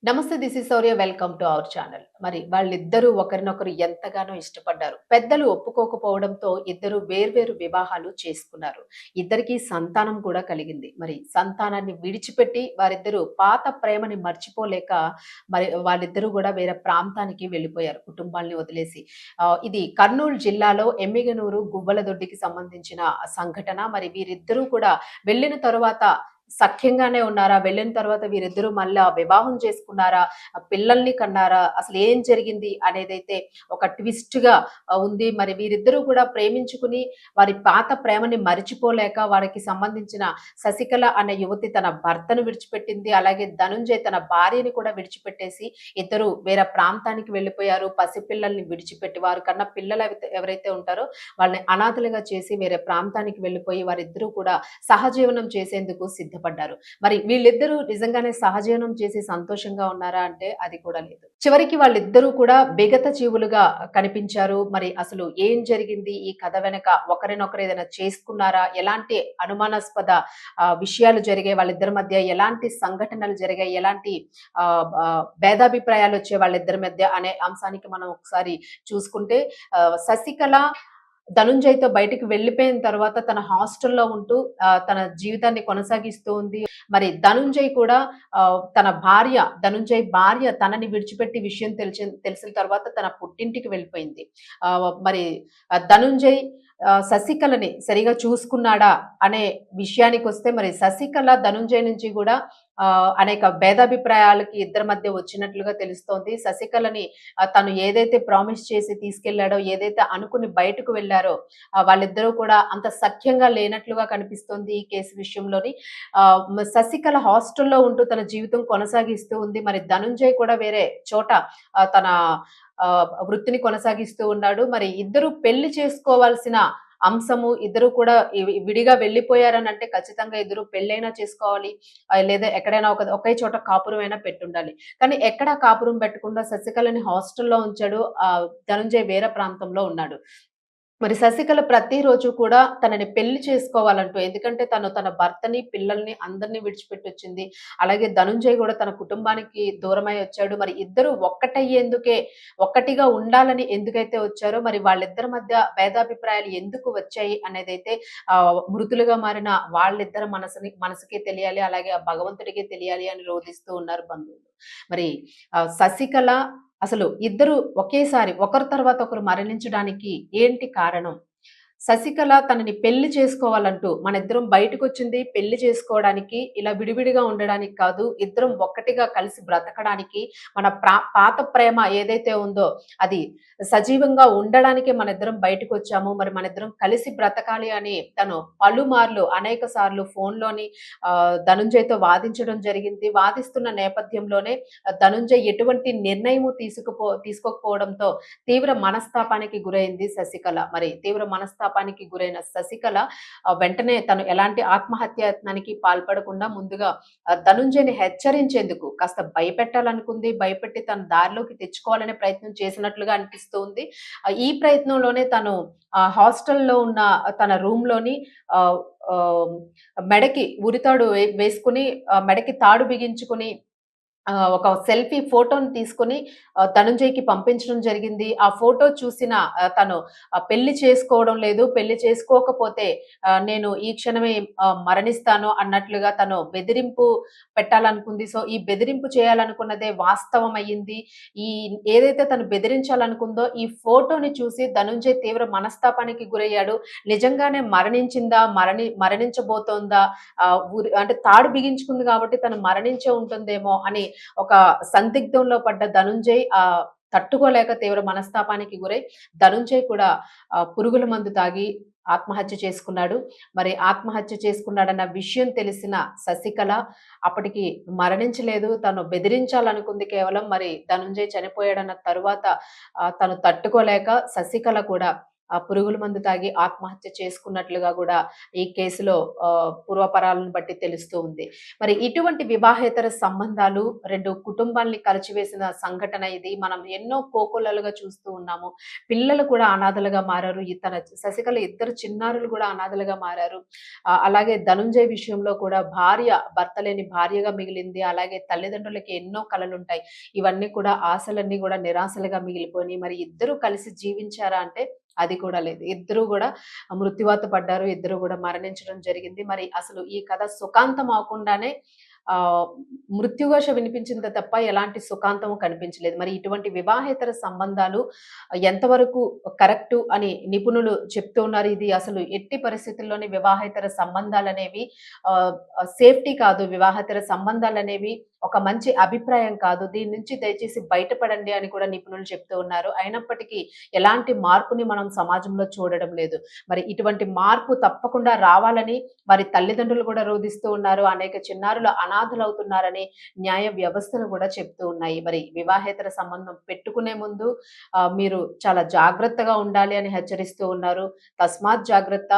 నమస్తే. This is Shaurya. Welcome to our channel. మరి వాళ్ళిద్దరూ ఒకరినొకరు ఎంతగానో ఇష్టపడ్డారు. పెద్దలు ఒప్పుకోకపోవడంతో ఇద్దరు వేర్వేరు వివాహాలు చేసుకున్నారు. ఇద్దరికీ సంతానం కూడా కలిగింది. మరి సంతానాన్ని విడిచిపెట్టి వారిద్దరూ పాత ప్రేమని మర్చిపోలేక మరి వాళ్ళిద్దరూ కూడా వేరే ప్రాంతానికి వెళ్ళిపోయారు కుటుంబాల్ని వదిలేసి. ఇది కర్నూలు జిల్లాలో ఎమ్మిగనూరు, గువ్వలదొడ్డికి సంబంధించిన సంఘటన. మరి వీరిద్దరూ కూడా వెళ్ళిన తరువాత సఖ్యంగానే ఉన్నారా? వెళ్ళిన తర్వాత వీరిద్దరూ మళ్ళా వివాహం చేసుకున్నారా? పిల్లల్ని కన్నారా? అసలు ఏం జరిగింది అనేదైతే ఒక ట్విస్ట్‌గా ఉంది. మరి వీరిద్దరూ కూడా ప్రేమించుకుని వారి పాత ప్రేమని మరిచిపోలేక వారికి సంబంధించిన శశికళ అనే యువతి తన భర్తను విడిచిపెట్టింది. అలాగే ధనుంజయ్ తన భార్యని కూడా విడిచిపెట్టేసి ఇద్దరు వేరే ప్రాంతానికి వెళ్ళిపోయారు. పసిపిల్లల్ని విడిచిపెట్టి వారు కన్న పిల్లలు ఎవరైతే ఉంటారో వాళ్ళని అనాథలుగా చేసి వేరే ప్రాంతానికి వెళ్ళిపోయి వారిద్దరూ కూడా సహజీవనం చేసేందుకు సిద్ధపడ్డారు. మరి వీళ్ళిద్దరూ నిజంగానే సహజీవనం చేసి సంతోషంగా ఉన్నారా అంటే అది కూడా లేదు. చివరికి వాళ్ళిద్దరూ కూడా బిగత జీవులుగా కనిపించారు. మరి అసలు ఏం జరిగింది? ఈ కథ వెనక ఒకరినొకరు ఏదైనా చేసుకున్నారా? ఎలాంటి అనుమానాస్పద విషయాలు జరిగాయి? వాళ్ళిద్దరి మధ్య ఎలాంటి సంఘటనలు జరిగాయి? ఎలాంటి భేదాభిప్రాయాలొచ్చాయి వాళ్ళిద్దరి మధ్య అనే అంశానికి మనం ఒకసారి చూసుకుంటే శశికళ ధనుంజయ్‌తో బయటికి వెళ్ళిపోయిన తర్వాత తన హాస్టల్‌లో ఉంటూ తన జీవితాన్ని కొనసాగిస్తూ ఉంది. మరి ధనుంజయ్ కూడా ధనుంజయ్ భార్య తనని విడిచిపెట్టి విషయం తెలిసిన తర్వాత తన పుట్టింటికి వెళ్ళిపోయింది. మరి ధనుంజయ్ శశికళని సరిగా చూసుకున్నాడా అనే విషయానికొస్తే మరి శశికళ ధనుంజయ్ నుంచి గూడా అనేక భేదాభిప్రాయాలకి ఇద్దరి మధ్య వచ్చినట్లుగా తెలుస్తోంది. శశికళని తను ఏదైతే ప్రామిస్ చేసి తీసుకెళ్ళాడో, ఏదైతే అనుకుని బయటకు వెళ్లారో వాళ్ళిద్దరూ కూడా అంత సఖ్యంగా లేనట్లుగా కనిపిస్తోంది ఈ కేసు విషయంలోని. శశికళ హాస్టల్‌లో ఉంటూ తన జీవితం కొనసాగిస్తూ ఉంది. మరి ధనుంజయ్ కూడా వేరే చోట తన వృత్తిని కొనసాగిస్తూ ఉన్నాడు. మరి ఇద్దరు పెళ్లి చేసుకోవాల్సిన అంశము ఇద్దరు కూడా విడిగా వెళ్ళిపోయారనంటే ఖచ్చితంగా ఇద్దరు పెళ్ళైనా చేసుకోవాలి. లేదా ఎక్కడైనా ఒకే చోట కాపురం అయినా పెట్టుండాలి. కానీ ఎక్కడా కాపురం పెట్టకుండా శశికళని హాస్టల్‌లో ఉంచాడు. ధనుంజయ్ వేరే ప్రాంతంలో ఉన్నాడు. మరి శశికళ ప్రతిరోజు కూడా తనని పెళ్లి చేసుకోవాలంటూ ఎందుకంటే తను తన భర్తని, పిల్లల్ని అందరిని విడిచిపెట్టొచ్చింది. అలాగే ధనుంజయ్ గూడా తన కుటుంబానికి దూరమై వచ్చాడు. మరి ఇద్దరు ఒక్కటయ్యేందుకే ఒక్కటిగా ఉండాలని ఎందుకైతే వచ్చారో మరి వాళ్ళిద్దరి మధ్య భేదాభిప్రాయాలు ఎందుకు వచ్చాయి అనేదైతే మృతులుగా మారిన వాళ్ళిద్దరి మనసుకి తెలియాలి. అలాగే ఆ భగవంతుడికి తెలియాలి అని రోదిస్తూ ఉన్నారు బంధువులు. మరి శశికళ అసలు ఇద్దరు ఒకేసారి ఒకరి తర్వాత ఒకరు మరణించడానికి ఏంటి కారణం? శశికళ తనని పెళ్లి చేసుకోవాలంటూ మనిద్దరం బయటకొచ్చింది పెళ్లి చేసుకోవడానికి, ఇలా విడివిడిగా ఉండడానికి కాదు. ఇద్దరం ఒక్కటిగా కలిసి బ్రతకడానికి, మన పాత ప్రేమ ఏదైతే ఉందో అది సజీవంగా ఉండడానికే మనిద్దరం బయటకొచ్చాము. మరి మనిద్దరం కలిసి బ్రతకాలి అని తను పలుమార్లు అనేక సార్లు ఫోన్‌లోని ధనుంజయ్‌తో వాదించడం జరిగింది. వాదిస్తున్న నేపథ్యంలోనే ధనుంజయ్ ఎటువంటి నిర్ణయము తీసుకోకపోవడంతో తీవ్ర మనస్తాపానికి గురైంది శశికళ. మరి తీవ్ర మనస్తాపానికి గురైన శశికళ వెంటనే తను ఎలాంటి ఆత్మహత్య యత్నానికి పాల్పడకుండా ముందుగా ధనుంజయని హెచ్చరించేందుకు కాస్త భయపెట్టాలనుకుంది. భయపెట్టి తన దారిలోకి తెచ్చుకోవాలనే ప్రయత్నం చేసినట్లుగా అనిపిస్తూ ఉంది. ఈ ప్రయత్నంలోనే తను హాస్టల్‌లో ఉన్న తన రూమ్‌లోని ఆహ్, ఆహ్, మెడకి ఉరితాడు వేసుకొని మెడకి తాడు బిగించుకొని ఒక సెల్ఫీ ఫోటోని తీసుకొని ధనుంజయ్‌కి పంపించడం జరిగింది. ఆ ఫోటో చూసిన తను పెళ్లి చేసుకోవడం లేదు. పెళ్లి చేసుకోకపోతే నేను ఈ క్షణమే మరణిస్తాను అన్నట్లుగా తను బెదిరింపు పెట్టాలనుకుంది. సో, ఈ బెదిరింపు చేయాలనుకున్నదే వాస్తవం అయ్యింది. ఈ ఏదైతే తను బెదిరించాలనుకుందో ఈ ఫోటోని చూసి ధనుంజయ్ తీవ్ర మనస్తాపానికి గురయ్యాడు. నిజంగానే మరణించిందా? మరణించబోతోందా? అంటే తాడు బిగించుకుంది కాబట్టి తను మరణించే ఉంటుందేమో అని ఒక సందిగ్ధంలో పడ్డ ధనుంజయ్ తట్టుకోలేక తీవ్ర మనస్తాపానికి గురై ధనుంజయ్ కూడా పురుగుల మందు తాగి ఆత్మహత్య చేసుకున్నాడు. మరి ఆత్మహత్య చేసుకున్నాడన్న విషయం తెలిసిన శశికళ అప్పటికి మరణించలేదు. తను బెదిరించాలనుకుంది కేవలం. మరి ధనుంజయ్ చనిపోయాడన్న తరువాత తను తట్టుకోలేక శశికళ కూడా పురుగుల మందు తాగి ఆత్మహత్య చేసుకున్నట్లుగా గూడా ఈ కేసులో పూర్వపరాలను బట్టి తెలుస్తూ ఉంది. మరి ఇటువంటి వివాహేతర సంబంధాలు 2 కుటుంబాల్ని కలిచివేసిన సంఘటన ఇది. మనం ఎన్నో కోకొల్లలుగా చూస్తూ ఉన్నాము. పిల్లలు కూడా అనాథలుగా మారారు. తన శశికళ ఇద్దరు చిన్నారులు గూడా అనాథలుగా మారారు. అలాగే ధనుంజయ్ విషయంలో కూడా భర్త లేని భార్యగా మిగిలింది. అలాగే తల్లిదండ్రులకి ఎన్నో కలలుంటాయి. ఇవన్నీ కూడా ఆశలన్నీ గూడా నిరాశలుగా మిగిలిపోయినియి. మరి ఇద్దరూ కలిసి జీవించారా అంటే అది కూడా లేదు. ఇద్దరూ గూడా మృత్యువాత పడ్డారు. ఇద్దరు గూడా మరణించడం జరిగింది. మరి అసలు ఈ కథ సుఖాంతం అవ్వకుండానే ఆహ్, మృత్యుఘోష వినిపించిందే తప్ప ఎలాంటి సుఖాంతము కనిపించలేదు. మరి ఇటువంటి వివాహేతర సంబంధాలు ఎంతవరకు కరెక్టు అని నిపుణులు చెప్తూ ఉన్నారు. ఇది అసలు ఎట్టి పరిస్థితుల్లోని వివాహేతర సంబంధాలనేవి ఆహ్, సేఫ్టీ కాదు. వివాహేతర సంబంధాలనేవి ఒక మంచి అభిప్రాయం కాదు. దీని నుంచి దయచేసి బయటపడండి అని కూడా నిపుణులు చెప్తూ ఉన్నారు. అయినప్పటికీ ఎలాంటి మార్పుని మనం సమాజంలో చూడడం లేదు. మరి ఇటువంటి మార్పు తప్పకుండా రావాలని వారి తల్లిదండ్రులు కూడా రోదిస్తూ ఉన్నారు. అనేక చిన్నారులు అనాథలవుతున్నారని న్యాయ వ్యవస్థలు కూడా చెప్తూ ఉన్నాయి. మరి వివాహేతర సంబంధం పెట్టుకునే ముందు మీరు చాలా జాగ్రత్తగా ఉండాలి అని హెచ్చరిస్తూ ఉన్నారు. తస్మాత్ జాగ్రత్త.